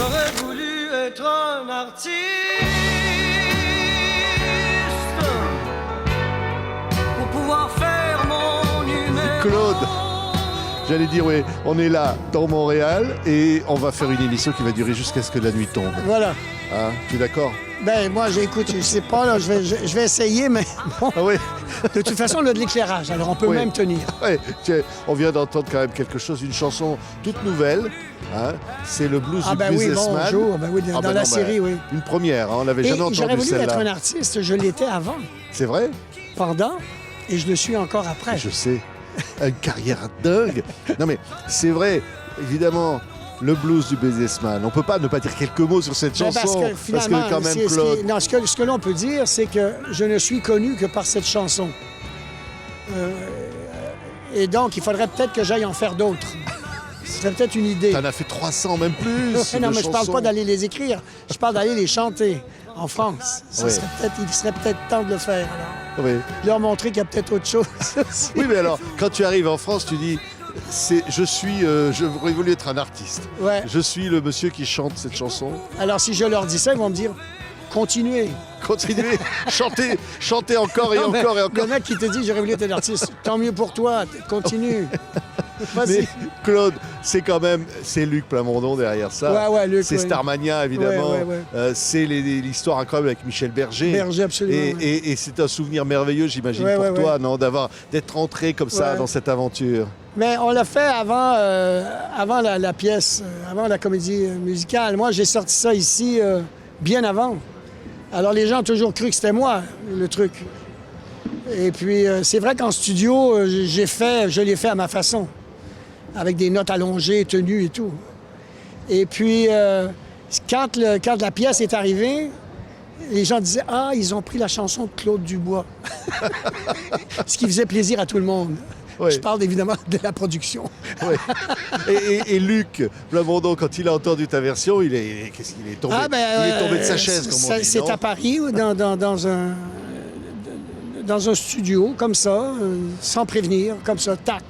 J'aurais voulu être un artiste pour pouvoir faire mon numéro. Claude, j'allais dire, oui, on est là dans Montréal et on va faire une émission qui va durer jusqu'à ce que la nuit tombe. Voilà. Hein, tu es d'accord? Ben, moi, j'écoute, je sais pas, là, je vais essayer, mais bon. Ah oui. De toute façon, on a de l'éclairage, alors on peut Oui. même tenir. Ouais, on vient d'entendre quand même quelque chose, une chanson toute nouvelle. Hein, c'est le blues Ah du ben oui, businessman. bonjour, ben oui, dans ben la non, série, oui. Une première, hein, on n'avait Et jamais j'aurais entendu voulu être celle-là. un artiste, je l'étais avant, C'est vrai? pendant, et je le suis encore après. Je sais. Une carrière dingue. Non mais c'est vrai, évidemment, le blues du businessman. On peut pas ne pas dire quelques mots sur cette Ben, chanson. parce que finalement, quand même, c'est- Claude. non, ce que l'on peut dire, c'est que je ne suis connu que par cette chanson. Et donc, il faudrait peut-être que j'aille en faire d'autres. Ce serait peut-être une idée. T'en as fait 300, même plus. Non, de mais je parle chansons. pas d'aller les écrire. Je parle d'aller les chanter en France. Oui. Il serait peut-être temps de le faire. Alors. Oui. Leur montrer qu'il y a peut-être autre chose aussi. Oui, mais alors, quand tu arrives en France, tu dis, je voudrais voulu être un artiste. Ouais. Je suis le monsieur qui chante cette chanson. Alors, si je leur dis ça, ils vont me dire continuez. Continuez, chantez encore et Non, mais encore et Le encore. mec qui te dit j'aurais voulu être un artiste, tant mieux pour toi, continue. Mais Vas-y. Claude, c'est Luc Plamondon derrière ça. Ouais, Luc, c'est ouais. Starmania, évidemment. Ouais. C'est l'histoire incroyable avec Michel Berger. Berger, absolument. Et c'est un souvenir merveilleux, j'imagine, Ouais, pour ouais, toi, non, d'être entré comme ça Ouais. dans cette aventure. Mais on l'a fait avant la pièce, avant la comédie musicale. Moi, j'ai sorti ça ici bien avant. Alors, les gens ont toujours cru que c'était moi, le truc. Et puis, c'est vrai qu'en studio, je l'ai fait à ma façon, avec des notes allongées, tenues et tout. Et puis, quand la pièce est arrivée, les gens disaient « Ah, ils ont pris la chanson de Claude Dubois ». Ce qui faisait plaisir à tout le monde. Oui. Je parle évidemment de la production. Ouais. Et Luc Plamondon, quand il a entendu ta version, il est tombé, il est tombé de sa chaise, comme on dit. C'est non? à Paris, dans un studio, comme ça, sans prévenir, comme ça, tac,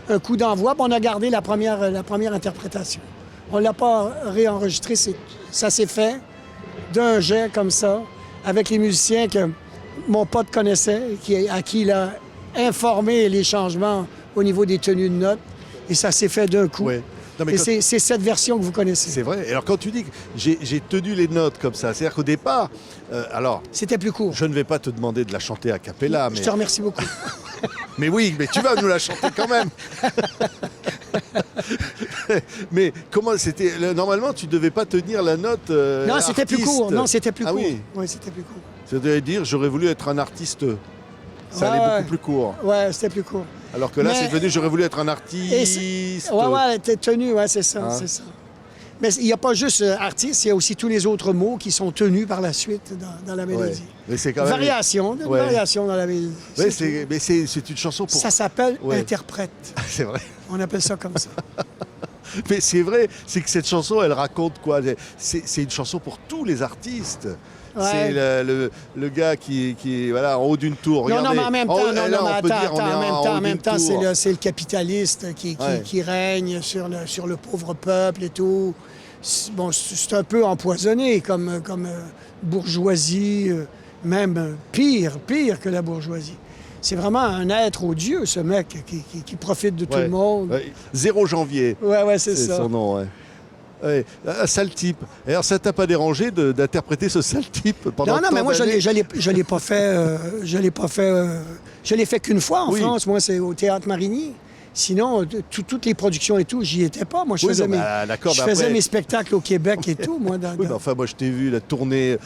un coup d'envoi. Puis on a gardé la première interprétation. On ne l'a pas réenregistré, ça s'est fait d'un jet comme ça, avec les musiciens que mon pote connaissait, à qui il a informé les changements au niveau des tenues de notes. Et ça s'est fait d'un coup. Ouais. Non, mais Et quand- c'est cette version que vous connaissez. C'est vrai. Alors quand tu dis que j'ai tenu les notes comme ça, c'est-à-dire qu'au départ, alors C'était plus court. je ne vais pas te demander de la chanter a cappella, Je te remercie beaucoup. mais oui, mais tu vas nous la chanter quand même. Mais comment c'était? Normalement, tu devais pas tenir la note. Non, c'était plus artiste. court. Non, c'était plus Ah court. oui. C'était plus court. Ça devait dire j'aurais voulu être un artiste. Ça Ouais, allait ouais. beaucoup plus court. Ouais, c'était plus court. Alors que là, Mais- c'est devenu j'aurais voulu être un Et artiste. ouais, t'es tenu, ouais, c'est ça, Hein? c'est ça. Mais il n'y a pas juste artiste, il y a aussi tous les autres mots qui sont tenus par la suite dans la Ouais. mélodie. Mais c'est quand même. Variation, une Ouais. variation dans la mélodie. Ouais, C'est tout. mais c'est une chanson pour. Ça s'appelle Ouais. interprète. C'est vrai. On appelle ça comme ça. Mais c'est vrai, c'est que cette chanson, elle raconte quoi? C'est une chanson pour tous les artistes. Ouais. C'est le gars qui est voilà, en haut d'une tour. Non, Regardez. mais en même temps, En haut- non, là, mais on peut attends, dire, on est en haut même d'une temps, tour. c'est le capitaliste qui Ouais. règne sur le pauvre peuple et tout. Bon, c'est un peu empoisonné comme bourgeoisie, même pire que la bourgeoisie. C'est vraiment un être odieux, ce mec, qui profite de tout Ouais. le monde. Ouais. 0 janvier, Ouais, c'est c'est ça. son nom. Ouais. Ouais. Un sale type. Alors, ça t'a pas dérangé d'interpréter ce sale type pendant Non, tant mais moi, d'années? je l'ai pas fait. Je l'ai fait qu'une fois en Oui. France. Moi, c'est au Théâtre Marigny. Sinon, toutes les productions et tout, j'y étais pas. Moi, je Oui, faisais, non, bah, d'accord, je mais faisais après- mes spectacles au Québec et tout, moi. Oui, mais enfin, moi, je t'ai vu la tournée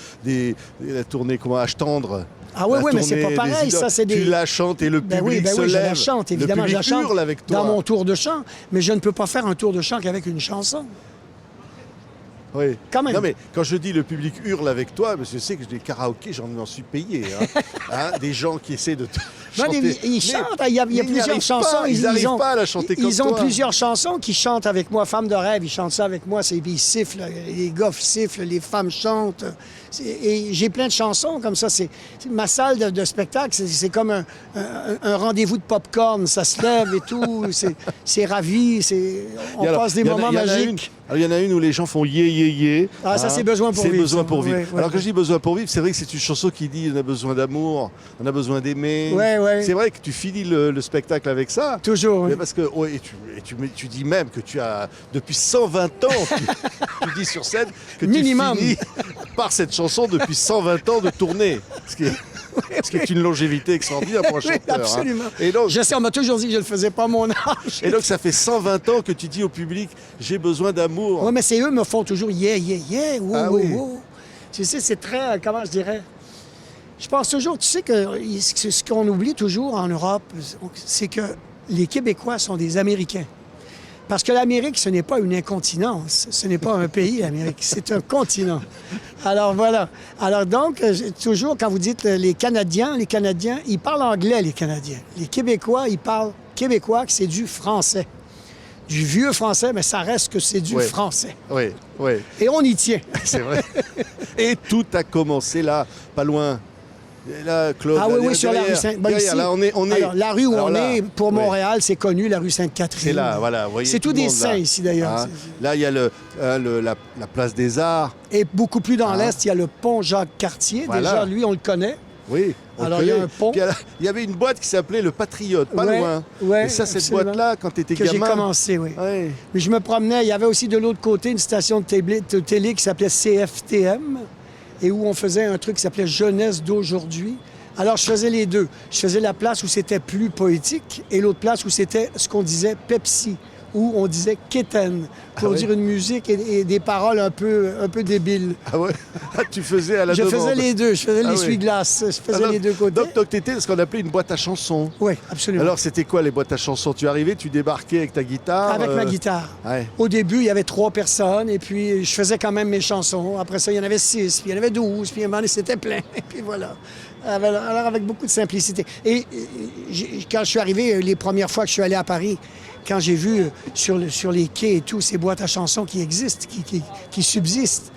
comment H tendre. Ah oui, La oui, mais c'est tournée pas des pareil. idoles. Ça, c'est des... Tu la chantes et le public Ben oui, se je lève. la chante, évidemment. Le Je public la chante hurle avec toi. dans mon tour de chant. Mais je ne peux pas faire un tour de chant qu'avec une chanson. Oui. Quand même. Non, mais quand je dis le public hurle avec toi, parce que je sais que des karaokés, j'en suis payé. Hein. Hein, des gens qui essaient de Non, chanter. ils chantent, il y a mais ils n'y plusieurs arrivent chansons. pas, ils n'arrivent pas à la chanter comme Ils ont toi. plusieurs chansons qui chantent avec moi. Femme de rêve, ils chantent ça avec moi. Ils sifflent, les gars sifflent, les femmes chantent. Et j'ai plein de chansons comme ça. Ma salle de spectacle, c'est comme un rendez-vous de popcorn. Ça se lève et tout. C'est ravi. On passe des moments magiques. Alors, il y en a une où les gens font yé, yé, yé. Ah, ça, c'est besoin pour vivre. C'est besoin pour ça. vivre. Ouais, Alors, quand je dis besoin pour vivre, c'est vrai que c'est une chanson qui dit on a besoin d'amour, on a besoin d'aimer. Ouais. C'est vrai que tu finis le spectacle avec ça. Toujours, oui. Mais parce que, tu dis même que tu as, depuis 120 ans, tu dis sur scène que Minimum. tu finis par cette chanson depuis 120 ans de tournée. Ce qui est une longévité extraordinaire pour un chanteur. Oui, absolument. Et donc, Je sais, on m'a toujours dit que je ne le faisais pas à mon âge. et donc, ça fait 120 ans que tu dis au public j'ai besoin d'amour. Oui, mais c'est eux qui me font toujours yeah, yeah, yeah, wow, Ah wow, oui. wow. Tu sais, c'est très, comment je dirais, je pense toujours, tu sais que ce qu'on oublie toujours en Europe, c'est que les Québécois sont des Américains. Parce que l'Amérique, ce n'est pas une incontinence, ce n'est pas un pays, l'Amérique, c'est un continent. Alors voilà. Alors donc, toujours quand vous dites les Canadiens, ils parlent anglais, les Canadiens. Les Québécois, ils parlent québécois, que c'est du français. Du vieux français, mais ça reste que c'est du Ouais. français. Oui, oui, Et on y tient. c'est vrai. Et tout a commencé là, pas loin. Et là, Claude, Ah oui, derrière- oui, sur la rue derrière, Sainte... derrière, là, on est. Alors, la rue où alors on là, est, pour oui. Montréal, c'est connu, la rue Sainte-Catherine. C'est là, voilà. vous voyez, C'est tout le des monde, saints là. ici, d'ailleurs. Hein. Là, il y a la place des Arts. Et beaucoup plus dans Ah. l'Est, il y a le pont Jacques-Cartier. Voilà. Déjà, lui, on le connaît. Oui. on Alors, le il y a connaît. un pont. Puis, il y avait une boîte qui s'appelait Le Patriote, pas Ouais, loin. ouais, Et ça, cette absolument. boîte-là, quand tu étais Que j'ai gamin. commencé, oui. Ouais. Mais je me promenais, il y avait aussi de l'autre côté une station de télé qui s'appelait CFTM et où on faisait un truc qui s'appelait Jeunesse d'aujourd'hui. Alors, je faisais les deux. Je faisais la place où c'était plus poétique et l'autre place où c'était ce qu'on disait Pepsi, où on disait Keten, pour ouais? dire une musique et des paroles un peu débiles. Ah ouais. Tu faisais à la Je demande. faisais les deux. Je faisais Ah oui. l'essuie-glace. Je faisais Alors, les deux côtés. Donc, tu étais ce qu'on appelait une boîte à chansons. Oui, absolument. Alors, c'était quoi les boîtes à chansons? Tu arrivais, tu débarquais avec ta guitare. Avec ma guitare. Ouais. Au début, il y avait 3 personnes, et puis je faisais quand même mes chansons. Après ça, il y en avait 6, puis il y en avait 12, puis à un moment donné, c'était plein. Et puis voilà. Alors, avec beaucoup de simplicité. Et quand je suis arrivé, les premières fois que je suis allé à Paris, quand j'ai vu sur les quais et tout, ces boîtes à chansons qui existent, qui subsistent,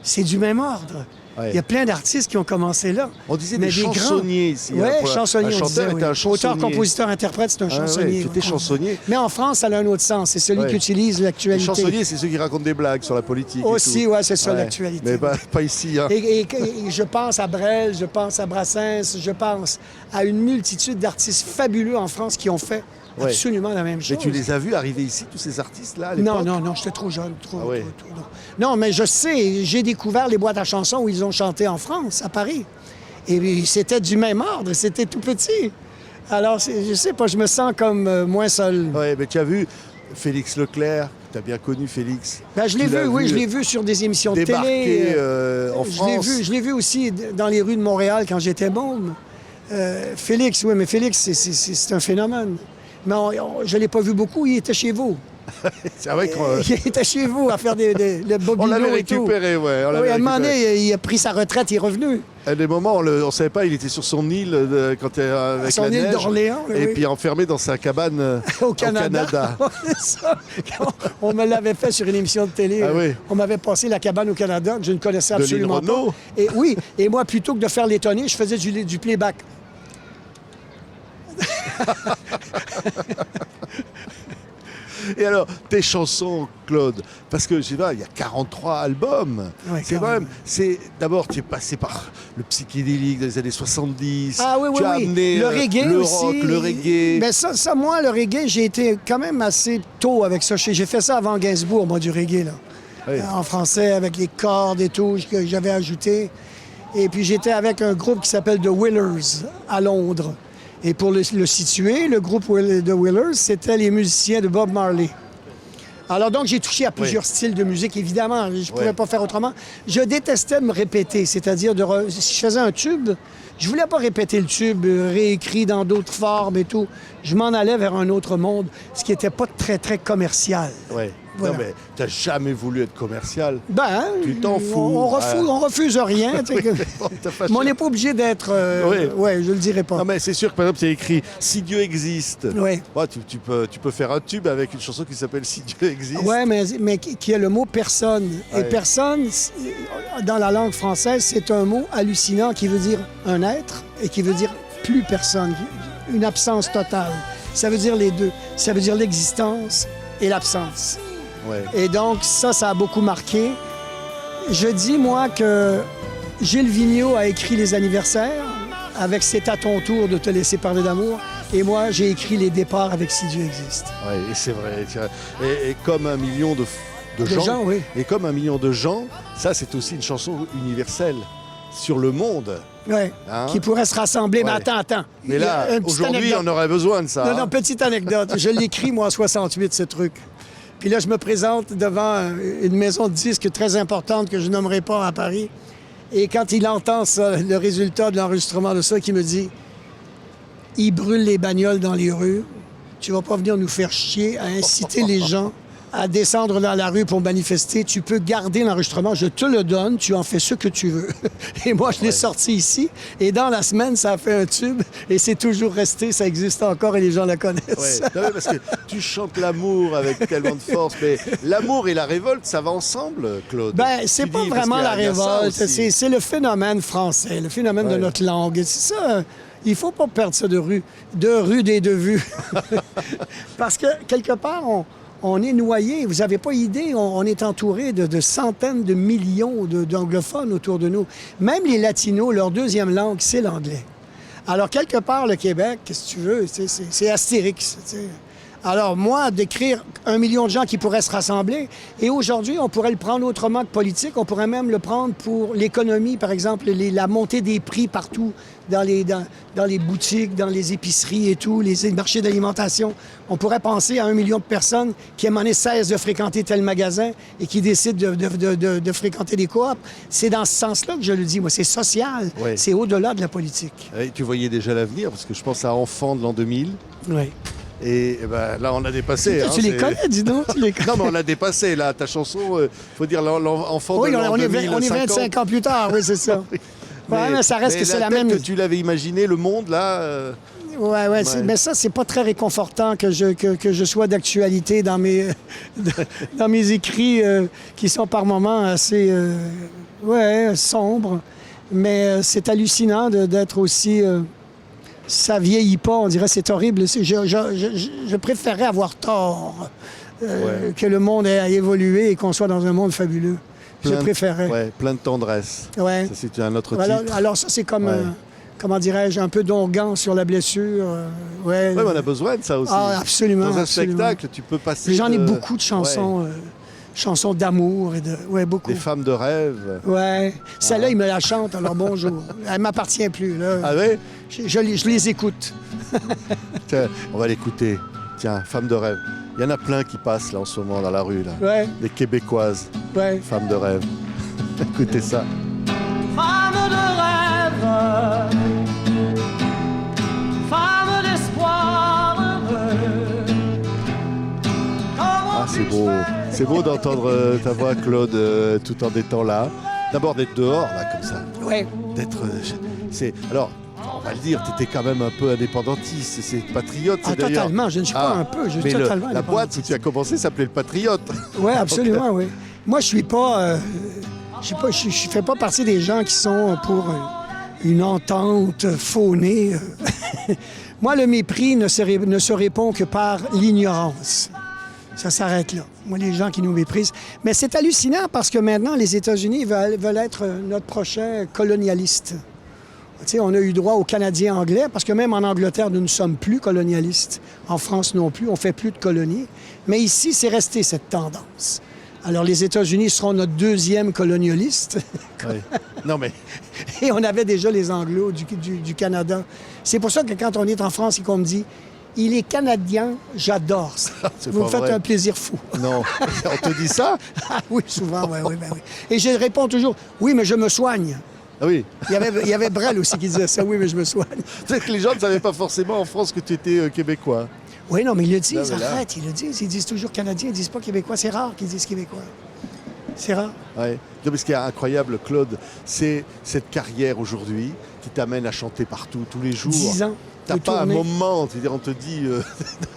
c'est du même ordre. Ouais. Il y a plein d'artistes qui ont commencé là. On disait Mais des chansonniers ici. Oui, hein, pour chansonnier. Un on chanteur disait, était oui. un chansonnier. Auteur, compositeur, interprète, c'est un Ah ouais, chansonnier. tu étais oui. chansonnier. Mais en France, ça a un autre sens. C'est celui Ouais. qui utilise Les l'actualité. chansonniers, c'est ceux qui racontent des blagues sur la politique. et Aussi, tout. ouais, c'est ça, Ouais. l'actualité. Mais pas ici. Hein. Et je pense à Brel, je pense à Brassens, je pense à une multitude d'artistes fabuleux en France qui ont fait Ouais. absolument la même chose. Mais tu les as vus arriver ici, tous ces artistes-là, à Non, l'époque? non, j'étais trop jeune. Ah ouais. Non, mais je sais, j'ai découvert les boîtes à chansons où ils ont chanté en France, à Paris. Et puis, c'était du même ordre, c'était tout petit. Alors, je sais pas, je me sens comme moins seul. Oui, mais tu as vu Félix Leclerc, tu as bien connu Félix. Ben, je l'ai Tu l'as vu, oui, je l'ai vu sur des émissions de débarquer télé. en France. Je l'ai vu aussi dans les rues de Montréal quand j'étais môme. Félix, oui, mais Félix, c'est un phénomène. Mais je ne l'ai pas vu beaucoup, il était chez vous. C'est vrai qu'on Il était chez vous à faire le bobino l'avait et tout. récupéré, ouais. On Oui, l'avait à un moment récupéré. donné, il a pris sa retraite, il est revenu. À des moments, on ne savait pas, il était sur son île quand il avec Son la île neige, d'Orléans, oui, et oui. puis enfermé dans sa cabane Au Canada. C'est ça. On me l'avait fait sur une émission de télé. Ah oui. On m'avait passé la cabane au Canada, que je ne connaissais De l'île absolument Renaud. pas. Et oui, et moi, plutôt que de faire l'étonné, je faisais du playback. Et alors, tes chansons, Claude, parce que je sais pas, il y a 43 albums. Ouais, c'est quand quand même. même. D'abord, tu es passé par le psychédélique des années 70. Ah oui, oui, tu as oui. amené Le reggae le aussi. rock, le reggae. Ben ça, moi, le reggae, j'ai été quand même assez tôt avec ça. J'ai fait ça avant Gainsbourg, moi, du reggae, là. Oui. En français, avec les cordes et tout, que j'avais ajouté. Et puis, j'étais avec un groupe qui s'appelle The Willers, à Londres. Et pour le situer, le groupe The Willers, c'était les musiciens de Bob Marley. Alors donc, j'ai touché à plusieurs styles de musique, évidemment. Je ne pouvais pas faire autrement. Je détestais me répéter, c'est-à-dire si je faisais un tube, je voulais pas répéter le tube, réécrit dans d'autres formes et tout. Je m'en allais vers un autre monde, ce qui n'était pas très, très commercial. Ouais. Voilà. Non, mais t'as jamais voulu être commercial. Ben, Tu t'en fous. On refuse rien. Tu sais, que- Bon, t'as pas mais on cher- n'est pas obligé d'être... Oui. Ouais, je le dirai pas. Non, mais c'est sûr que, par exemple, c'est écrit « Si Dieu existe Oui. Ouais, tu peux faire un tube avec une chanson qui s'appelle « Si Dieu existe Oui, mais qui a le mot personne. Et Ouais. personne, dans la langue française, c'est un mot hallucinant qui veut dire un être et qui veut dire plus personne, une absence totale. Ça veut dire les deux. Ça veut dire l'existence et l'absence. Ouais. Et donc, ça a beaucoup marqué. Je dis, moi, que Gilles Vigneault a écrit les anniversaires avec C'est à ton tour de te laisser parler d'amour. Et moi, j'ai écrit les départs avec Si Dieu existe. Ouais, et c'est vrai. Et comme 1 million de De gens, oui. et comme 1 million de gens, ça, c'est aussi une chanson universelle sur le monde. Ouais. Hein? Qui pourrait se rassembler. Mais Ouais. attends. Mais là, aujourd'hui, on aurait besoin de ça. Non, hein. non, petite anecdote. Je l'écris, moi, en 68, ce truc. Puis là, je me présente devant une maison de disques très importante que je nommerai pas à Paris. Et quand il entend ça, le résultat de l'enregistrement de ça, qui me dit « Il brûle les bagnoles dans les rues. Tu vas pas venir nous faire chier à inciter les gens à descendre dans la rue pour manifester. Tu peux garder l'enregistrement. Je te le donne. Tu en fais ce que tu veux. » Et moi, je l'ai sorti ici. Et dans la semaine, ça a fait un tube. Et c'est toujours resté. Ça existe encore et les gens la connaissent. Ouais. Non, mais parce que tu chantes l'amour avec tellement de force, mais l'amour et la révolte, ça va ensemble, Claude. Ben, c'est Tu pas dis, parce vraiment qu'il y la a- il y a ça révolte. aussi. C'est le phénomène français, le phénomène de Ouais. notre langue. Et c'est ça. Il faut pas perdre ça de rude et de vue. Parce que, quelque part, on est noyé. Vous n'avez pas idée, on est entouré de centaines de millions d'anglophones autour de nous. Même les latinos, leur deuxième langue, c'est l'anglais. Alors, quelque part, le Québec, qu'est-ce que tu veux, c'est Astérix. Tu sais. Alors, moi, d'écrire 1 million de gens qui pourraient se rassembler, et aujourd'hui, on pourrait le prendre autrement que politique, on pourrait même le prendre pour l'économie, par exemple, la montée des prix partout, dans les boutiques, dans les épiceries et tout, les marchés d'alimentation. On pourrait penser à 1 million de personnes qui aiment en cesse de fréquenter tel magasin et qui décident de fréquenter des coops. C'est dans ce sens-là que je le dis, moi, c'est social, Ouais. c'est au-delà de la politique. Ouais, tu voyais déjà l'avenir, parce que je pense à Enfant de l'an 2000, Oui. et ben, là, on l'a dépassé. hein, Tu les c'est- connais, dis donc, tu les connais. Non, mais on l'a dépassé, là. Ta chanson, faut dire l'enfant Oui, de l'an on est 2000, 25 ans plus tard, oui, c'est ça. Ouais, mais ça reste que c'est la telle même. que tu l'avais imaginé, le monde, là... Ouais. Ouais. Mais ça, c'est pas très réconfortant que je sois d'actualité dans mes, dans mes écrits qui sont par moments assez sombres. Mais c'est hallucinant d'être aussi. Ça vieillit pas, on dirait, c'est horrible. Je préférerais avoir tort que le monde ait évolué et qu'on soit dans un monde fabuleux. Je préférerais. Ouais, plein de tendresse. Ouais. Ça, c'est un autre Alors, titre. alors ça, c'est comme, Ouais. comment dirais-je, un peu d'onguent sur la blessure. Ouais, mais on a besoin de ça aussi. Ah, absolument. Dans un absolument. spectacle, tu peux passer. J'en ai de- beaucoup de chansons, Ouais, chansons d'amour et de. Ouais, beaucoup. des femmes de rêve. Ouais. Celle-là, il me la chante, alors bonjour. Elle m'appartient plus, là. Ah ouais? Je les écoute. Tiens, on va l'écouter. Tiens, Femmes de rêve. Il y en a plein qui passent là en ce moment dans la rue, là. Ouais, Des Québécoises, ouais. Femmes de rêve. Écoutez ça. Femme de rêve, femme d'espoir. Ah, c'est beau. C'est beau d'entendre ta voix, Claude, tout en étant là. D'abord d'être dehors, là, comme ça. Ouais. D'être. C'est. Alors, on va le dire, tu étais quand même un peu indépendantiste, c'est patriote. Ah, c'est d'ailleurs- totalement. Je ne suis pas un peu, je suis mais totalement la boîte où indépendantiste. tu as commencé s'appelait le Patriote. Oui, absolument, oui. Moi, je suis pas. Je fais pas partie des gens qui sont pour une entente faunée. Moi, le mépris ne se répond que par l'ignorance. Ça s'arrête là. Moi, les gens qui nous méprisent. Mais c'est hallucinant parce que maintenant, les États-Unis veulent être notre prochain colonialiste. Tu sais, on a eu droit aux Canadiens anglais parce que même en Angleterre, nous ne sommes plus colonialistes. En France non plus, on ne fait plus de colonies. Mais ici, c'est resté cette tendance. Alors, les États-Unis seront notre deuxième colonialiste. Ouais. Non, mais. Et on avait déjà les Anglos du Canada. C'est pour ça que quand on est en France et qu'on me dit « Il est Canadien, j'adore ça. » C'est Vous me pas faites vrai. un plaisir fou. Non. On te dit ça? Ah oui, souvent, oui. Et je réponds toujours « Oui, mais je me soigne. » Ah oui. Il y avait Brel aussi qui disait ça. « Oui, mais je me soigne. » C'est que les gens ne savaient pas forcément en France que tu étais québécois. Oui, non, mais ils le disent, Non, mais là- arrête, ils le disent. Ils disent toujours Canadiens, ils disent pas Québécois. C'est rare qu'ils disent Québécois. C'est rare. Ouais. Non, mais ce qui est incroyable, Claude, c'est cette carrière aujourd'hui qui t'amène à chanter partout, tous les jours. 10 ans T'as de pas un tournée. moment, c'est-à-dire on te dit,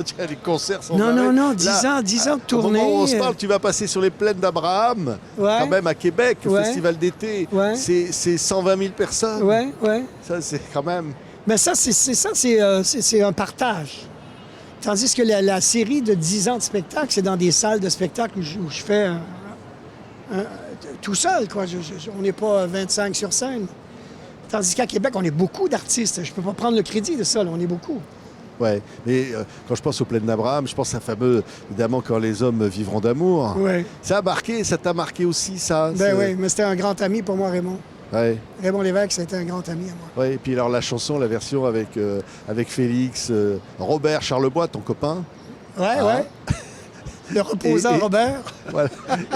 tiens, les concerts sont Non, 10 ans de tournée. Au moment où on se parle, tu vas passer sur les plaines d'Abraham, Ouais. quand même à Québec, au Ouais. festival d'été. Ouais. C'est 120 000 personnes. Ouais, ouais. Ça, c'est quand même... Mais ça, c'est un partage. Tandis que la série de 10 ans de spectacle, c'est dans des salles de spectacle où je fais tout seul, quoi. On n'est pas 25 sur scène. Tandis qu'à Québec, on est beaucoup d'artistes. Je peux pas prendre le crédit de ça, là. On est beaucoup. Ouais, mais quand je pense aux plaines d'Abraham, je pense à fameux, évidemment, quand les hommes vivront d'amour. Ouais. Ça t'a marqué aussi, ça? Ben oui, mais c'était un grand ami pour moi, Raymond. Ouais. Raymond Lévesque, c'était un grand ami à moi. Ouais, et puis alors la chanson, la version avec Félix, Robert Charlebois, ton copain. Ouais, Ah. ouais. Le reposant Et- Robert. Voilà.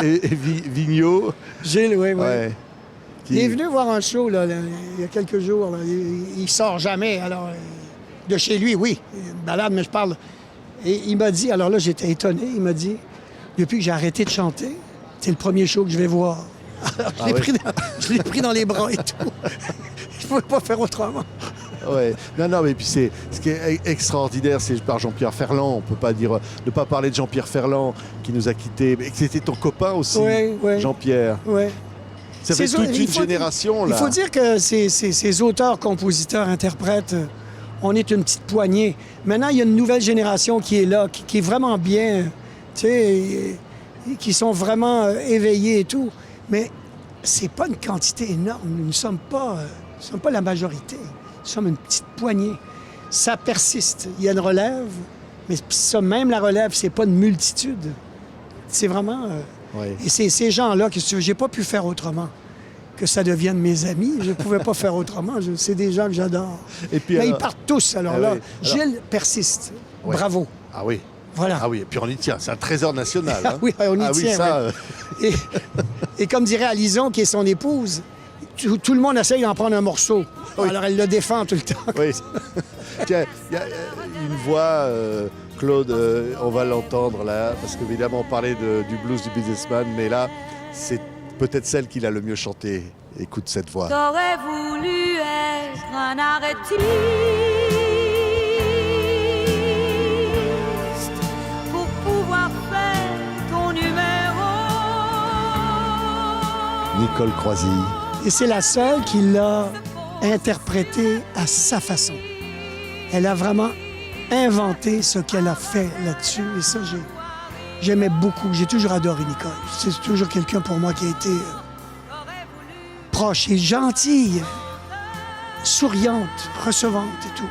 et Vigneault. Gilles, oui, oui. Ouais. Qui- Il est venu voir un show là, il y a quelques jours. Là. Il sort jamais. Alors, de chez lui, oui. Une balade, mais je parle. Et il m'a dit, alors là, j'étais étonné. Il m'a dit, depuis que j'ai arrêté de chanter, c'est le premier show que je vais voir. Alors, Ah ouais? je l'ai pris dans les bras et tout. Je ne pouvais pas faire autrement. Ouais. Non, mais puis c'est ce qui est extraordinaire, c'est par Jean-Pierre Ferland. On peut pas dire, ne pas parler de Jean-Pierre Ferland qui nous a quittés, mais que c'était ton copain aussi, Oui, oui. Jean-Pierre. Ouais. Ça fait Ces toute au- une il faut- génération là. Il faut dire que ces auteurs, compositeurs, interprètes, on est une petite poignée. Maintenant, il y a une nouvelle génération qui est là, qui est vraiment bien, tu sais, et qui sont vraiment éveillés et tout. Mais c'est pas une quantité énorme. Nous ne sommes pas la majorité. Nous sommes une petite poignée. Ça persiste. Il y a une relève, mais ça, même la relève, c'est pas une multitude. C'est vraiment... Ouais. Et c'est ces gens-là que j'ai pas pu faire autrement que ça devienne mes amis. Je pouvais pas faire autrement. C'est des gens que j'adore. Et puis Mais ils alors- partent tous. Alors Ah là, oui. Alors- Gilles persiste. Ouais. Bravo. Ah oui. Voilà. Ah oui, et puis on y tient, c'est un trésor national. Hein. Ah oui, on y ah oui, tient, ça. ouais. Et comme dirait Alison, qui est son épouse, tout le monde essaye d'en prendre un morceau. Oui. Alors elle le défend tout le temps. Oui. Tiens, il y a une voix, Claude, on va l'entendre là, parce qu'évidemment on parlait du blues du businessman, mais là, c'est peut-être celle qu'il a le mieux chanté. Écoute cette voix. T'aurais voulu être un artiste pour pouvoir faire ton numéro. Nicole Croisille. Et c'est la seule qui l'a interprété à sa façon. Elle a vraiment inventé ce qu'elle a fait là-dessus. Et ça, j'aimais beaucoup. J'ai toujours adoré Nicole. C'est toujours quelqu'un pour moi qui a été proche et gentille, souriante, recevante et tout.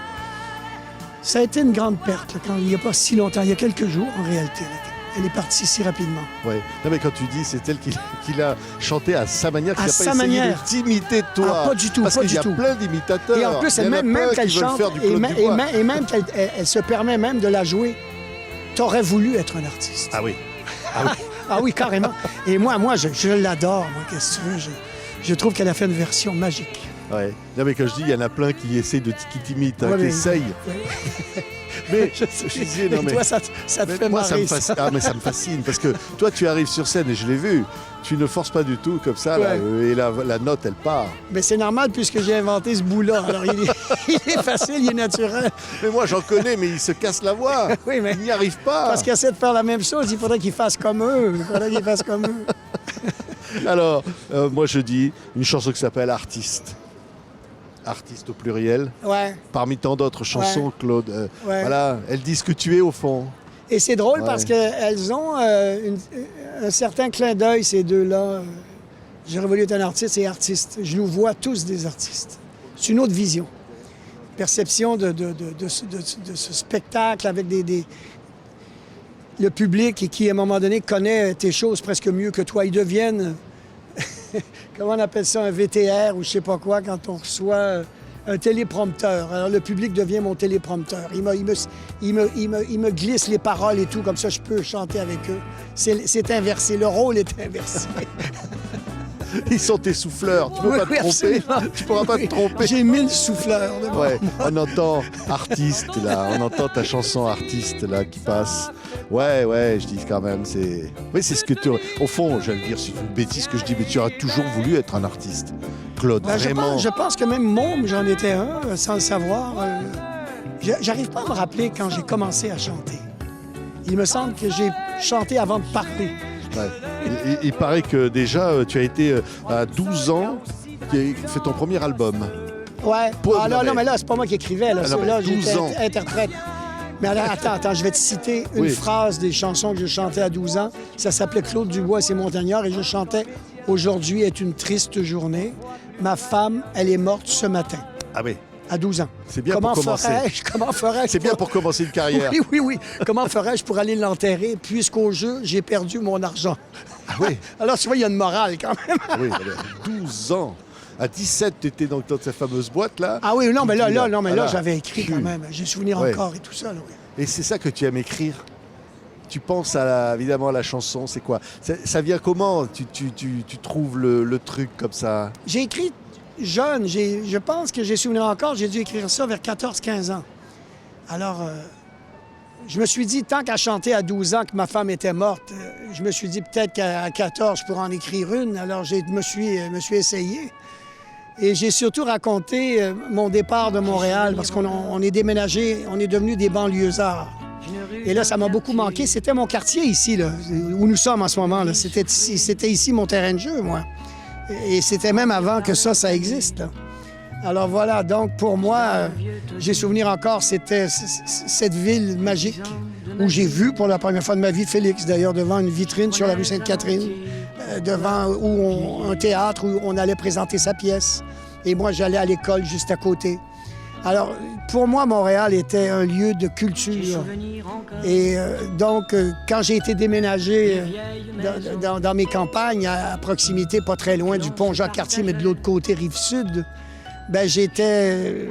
Ça a été une grande perte, là, quand il n'y a pas si longtemps, il y a quelques jours en réalité. Là. Elle est partie si rapidement. Ouais. Non mais quand tu dis c'est elle qui l'a chanté à sa manière, qui À n'a sa pas essayé manière. de t'imiter de toi. Ah, pas du tout, Parce pas qu'il du y a tout. plein d'imitateurs. Et en plus, Il y en a même plein qu'elle qui veulent chante, faire du et, Claude Dubois. même qu'elle se permet même de la jouer, t'aurais voulu être un artiste. Ah oui. Ah oui, carrément. Et moi je l'adore. Moi, qu'est-ce que tu veux? Je trouve qu'elle a fait une version magique. Ouais. Non mais quand je dis, il y en a plein qui essaient qui t'imitent, hein, Ouais, qui mais- essayent. Ouais. Mais Je sais. je disais, non Et mais... toi, ça te Mais fait moi, marrer, ça me ça. fascine. Ah, mais ça me fascine parce que toi, tu arrives sur scène et je l'ai vu. Tu ne forces pas du tout comme ça là, Ouais. et la note, elle part. Mais c'est normal puisque j'ai inventé ce bout-là. Alors, il est facile, il est naturel. Mais moi, j'en connais, mais ils se cassent la voix. Oui, mais- Ils n'y arrivent pas. Parce qu'ils essaient de faire la même chose, il faudrait qu'ils fassent comme eux. Il faudrait qu'ils fassent comme eux. Alors, moi, je dis une chanson qui s'appelle Artiste. Artiste au pluriel. Ouais. Parmi tant d'autres chansons, Claude. Ouais. Voilà, elles disent ce que tu es au fond. Et c'est drôle Ouais. parce qu'elles ont un certain clin d'œil, ces deux-là. J'aurais voulu être un artiste et artiste. Je nous vois tous des artistes. C'est une autre vision. Perception de ce spectacle avec le public et qui, à un moment donné, connaît tes choses presque mieux que toi. Ils deviennent, comment on appelle ça, un VTR ou je sais pas quoi, quand on reçoit un téléprompteur. Alors, le public devient mon téléprompteur. Il me glisse les paroles et tout, comme ça, je peux chanter avec eux. C'est inversé. Le rôle est inversé. Ils sont tes souffleurs. Tu peux Oui, pas te oui, tromper. absolument. Tu pourras pas Oui. te tromper. J'ai 1000 souffleurs devant Ouais, moi. on entend artiste là, on entend ta chanson artiste là qui passe. Ouais, je dis quand même, oui, c'est ce que tu. Au fond, j'allais dire, c'est une bêtise que je dis, mais tu as toujours voulu être un artiste, Claude, Ben, vraiment. je pense que même môme, j'en étais un, sans le savoir. J'arrive pas à me rappeler quand j'ai commencé à chanter. Il me semble que j'ai chanté avant de parler. Ouais. Il paraît que déjà, tu as été à 12 ans, tu as fait ton premier album. Ouais. Pas- Ah, non, mais là, c'est pas moi qui écrivais. Là, Ah, non, mais là 12 j'étais ans. interprète. Mais alors, attends, je vais te citer une Oui. phrase des chansons que je chantais à 12 ans. Ça s'appelait Claude Dubois et ses montagnards et je chantais « Aujourd'hui est une triste journée. Ma femme, elle est morte ce matin. Ah oui, » À 12 ans. c'est bien pour commencer. Comment ferais-je C'est bien pour commencer une carrière. Oui. Comment ferais-je pour aller l'enterrer puisqu'au jeu, j'ai perdu mon argent? Ah oui, Alors, tu vois, il y a une morale quand même. ah oui, 12 ans. À 17, tu étais dans cette fameuse boîte là. Ah oui, non, mais là, Voilà. j'avais écrit quand même. J'ai souvenir Ouais. encore et tout ça. Là, oui. Et c'est ça que tu aimes écrire. Tu penses évidemment à la chanson, c'est quoi? Ça vient comment? Tu trouves le truc comme ça? J'ai écrit jeune. Je pense que j'ai souvenir encore. J'ai dû écrire ça vers 14-15 ans. Alors, je me suis dit, tant qu'à chanter à 12 ans que ma femme était morte, je me suis dit peut-être qu'à 14, je pourrais en écrire une. Alors, je me suis essayé. Et j'ai surtout raconté mon départ de Montréal parce qu'on est déménagé, on est devenus des banlieusards. Et là, ça m'a beaucoup manqué. C'était mon quartier ici, là, où nous sommes en ce moment. Là. C'était ici mon terrain de jeu, moi. Et c'était même avant que ça existe. Là. Alors voilà, donc pour moi, j'ai souvenir encore, c'était cette ville magique où j'ai vu pour la première fois de ma vie Félix, d'ailleurs, devant une vitrine sur la rue Sainte-Catherine, devant un théâtre où on allait présenter sa pièce. Et moi, j'allais à l'école juste à côté. Alors, pour moi, Montréal était un lieu de culture. Et donc, quand j'ai été déménagé dans mes campagnes, à proximité, pas très loin du pont Jacques-Cartier, mais de l'autre côté, Rive-Sud, ben j'étais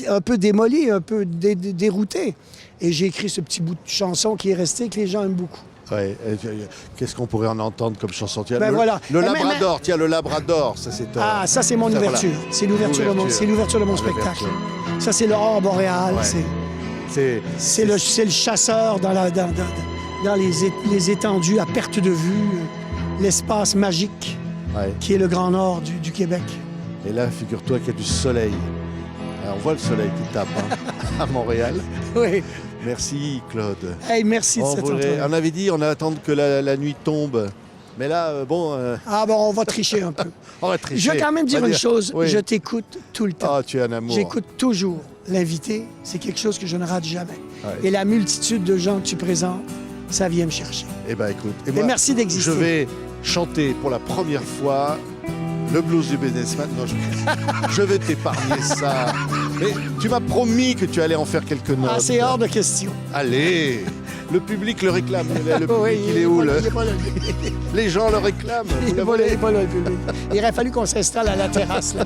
un peu démoli, un peu dérouté. Et j'ai écrit ce petit bout de chanson qui est resté, que les gens aiment beaucoup. Ouais. Qu'est-ce qu'on pourrait en entendre comme chanson? Tiens, Ben voilà. Le Mais- Labrador, tiens, le Labrador, ça c'est... Ah, ça, c'est mon ça, ouverture. voilà. C'est l'ouverture de mon spectacle. L'ouverture. Ça, c'est l'aurore boréale. Ouais. C'est le chasseur dans les étendues à perte de vue, l'espace magique Ouais. qui est le Grand Nord du Québec. Et là, figure-toi qu'il y a du soleil. Alors, on voit le soleil qui tape à Montréal. Oui. Merci, Claude. Hey, merci de cette entrevue. On avait dit, on va attendre que la nuit tombe. Mais là, Ah bon, on va tricher un peu. on va tricher. Je vais quand même dire On va une chose. Oui. Je t'écoute tout le temps. Ah, tu es un amour. J'écoute toujours l'invité. C'est quelque chose que je ne rate jamais. Ouais. Et la multitude de gens que tu présentes, ça vient me chercher. Eh bien, écoute. Et Mais merci d'exister. Je vais chanter pour la première fois le blues du businessman. Non, je vais t'épargner ça. Mais tu m'as promis que tu allais en faire quelques notes. Ah, c'est hors de question. Allez, le public le réclame. Le public, Oui, il est où? Il est pas là. Les gens le réclament. Il Vous est le pas là, il voulez? est pas là, le public. Il aurait fallu qu'on s'installe à la terrasse, là.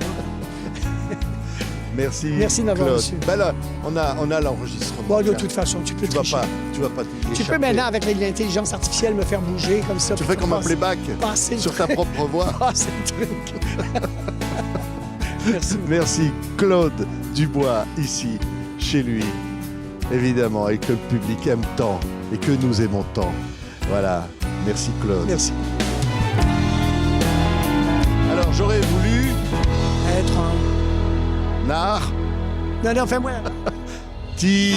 Merci. Merci de m'avoir Claude. reçu. Ben là, on a l'enregistrement. Bon, de toute façon, tu peux tu vas tricher. pas Tu échapper. peux maintenant, avec l'intelligence artificielle, me faire bouger comme ça. Tu pour fais comme un passer- playback passer le sur ta truc. propre voix. Passer le truc. Merci. Merci Claude Dubois ici, chez lui, évidemment, et que le public aime tant et que nous aimons tant. Voilà, merci Claude. Merci. Alors j'aurais voulu, Être un... Nar, Non, fais-moi. ti.